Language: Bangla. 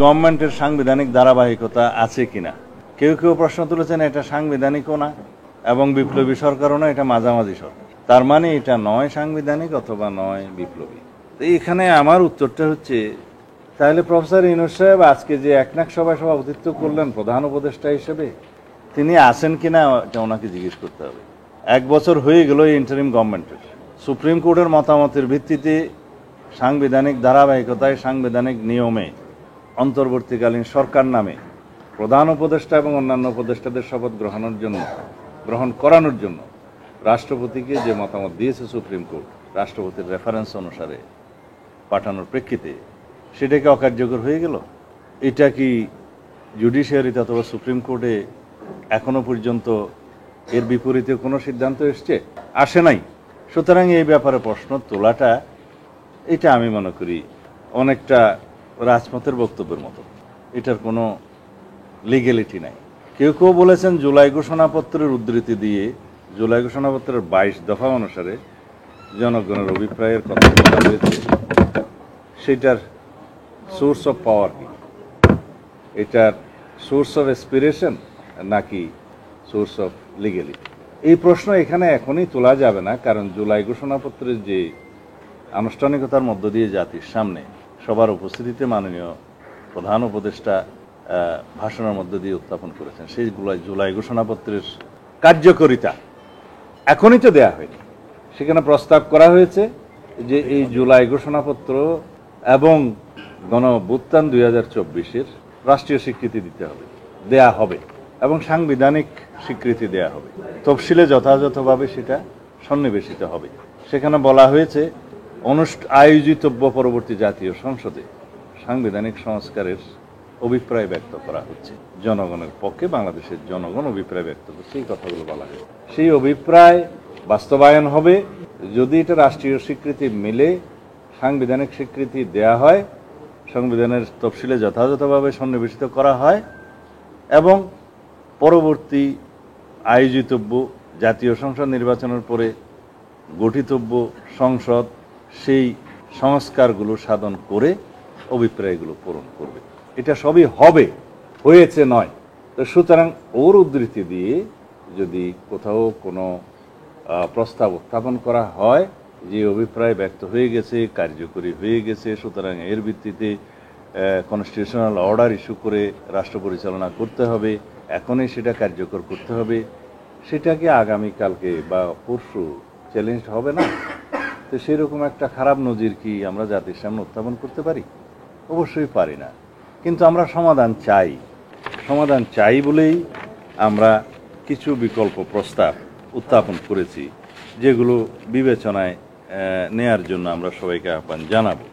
গভর্নমেন্টের সাংবিধানিক ধারাবাহিকতা আছে কিনা কেউ কেউ প্রশ্ন তুলেছেন এটা সাংবিধানিকও না এবং বিপ্লবী সরকারও না, এটা মাঝামাঝি সরকার। তার মানে এটা নয় সাংবিধানিক অথবা নয় বিপ্লবী। তো এখানে আমার উত্তরটা হচ্ছে, তাহলে প্রফেসর ইউনূস সাহেব আজকে যে একনাক সভায় সভাপতিত্ব করলেন প্রধান উপদেষ্টা হিসেবে, তিনি আছেন কিনা এটা ওনাকে জিজ্ঞেস করতে হবে। 1 বছর হয়ে গেল এই ইন্টারিম গভর্নমেন্টের। সুপ্রিম কোর্টের মতামতের ভিত্তিতে সাংবিধানিক ধারাবাহিকতায় সাংবিধানিক নিয়মে অন্তর্বর্তীকালীন সরকার নামে প্রধান উপদেষ্টা এবং অন্যান্য উপদেষ্টাদের শপথ গ্রহণ করানোর জন্য রাষ্ট্রপতিকে যে মতামত দিয়েছে সুপ্রিম কোর্ট, রাষ্ট্রপতির রেফারেন্স অনুসারে পাঠানোর প্রেক্ষিতে, সেটাকে অকার্যকর হয়ে গেল। এটা কি জুডিশিয়ারিতে অথবা সুপ্রিম কোর্টে এখনো পর্যন্ত এর বিপরীতে কোনো সিদ্ধান্ত এসছে? আসে নাই। সুতরাং এই ব্যাপারে প্রশ্ন তোলাটা, এটা আমি মনে করি অনেকটা রাজপথের বক্তব্যের মতো। এটার কোনো লিগ্যালিটি নাই। কেউ কেউ বলেছেন জুলাই ঘোষণাপত্রের উদ্ধৃতি দিয়ে জুলাই ঘোষণাপত্রের 22 দফা অনুসারে জনগণের অভিপ্রায়ের কথা বলা হয়েছে, সেটার সোর্স অফ পাওয়ার কি? এটার সোর্স অফ অ্যাসপিরেশন নাকি সোর্স অফ লিগ্যালিটি? এই প্রশ্ন এখানে এখনই তোলা যাবে না, কারণ জুলাই ঘোষণাপত্রের যে আনুষ্ঠানিকতার মধ্য দিয়ে জাতির সামনে সবার উপস্থিতিতে মাননীয় প্রধান উপদেষ্টা ভাষণের মধ্য দিয়ে উত্থাপন করেছেন, সেই জুলাই ঘোষণাপত্রের কার্যকারিতা এখনই তো দেয়া হয়নি। সেখানে প্রস্তাব করা হয়েছে যে এই জুলাই ঘোষণাপত্র এবং গণঅভ্যুত্থান 2024-এর রাষ্ট্রীয় স্বীকৃতি দেয়া হবে এবং সাংবিধানিক স্বীকৃতি দেয়া হবে। তফসিলে যথাযথভাবে সেটা সন্নিবেশিত হবে। সেখানে বলা হয়েছে আয়োজিতব্য পরবর্তী জাতীয় সংসদে সাংবিধানিক সংস্কারের অভিপ্রায় ব্যক্ত করা হচ্ছে। জনগণের পক্ষে বাংলাদেশের জনগণ অভিপ্রায় ব্যক্ত করছে, এই কথাগুলো বলা হয়েছে। সেই অভিপ্রায় বাস্তবায়ন হবে যদি এটা রাষ্ট্রীয় স্বীকৃতি মিলে সাংবিধানিক স্বীকৃতি দেয়া হয়, সংবিধানের তফসিলে যথাযথভাবে সন্নিবেশিত করা হয় এবং পরবর্তী আয়োজিতব্য জাতীয় সংসদ নির্বাচনের পরে গঠিতব্য সংসদ সেই সংস্কারগুলো সাধন করে অভিপ্রায়গুলো পূরণ করবে। এটা সবই হবে, হয়েছে নয়। তো সুতরাং ওর উদ্ধৃতি দিয়ে যদি কোথাও কোনো প্রস্তাব উত্থাপন করা হয় যে অভিপ্রায় ব্যক্ত হয়ে গেছে, কার্যকরী হয়ে গেছে, সুতরাং এর ভিত্তিতে কনস্টিটিউশনাল অর্ডার ইস্যু করে রাষ্ট্র পরিচালনা করতে হবে, এখনই সেটা কার্যকর করতে হবে, সেটাকে আগামীকালকে বা পরশু চ্যালেঞ্জ হবে না? তো সেরকম একটা খারাপ নজির কি আমরা জাতির সামনে উত্থাপন করতে পারি? অবশ্যই পারি না। কিন্তু আমরা সমাধান চাই বলেই আমরা কিছু বিকল্প প্রস্তাব উত্থাপন করেছি, যেগুলো বিবেচনায় নেয়ার জন্য আমরা সবাইকে আহ্বান জানাবো।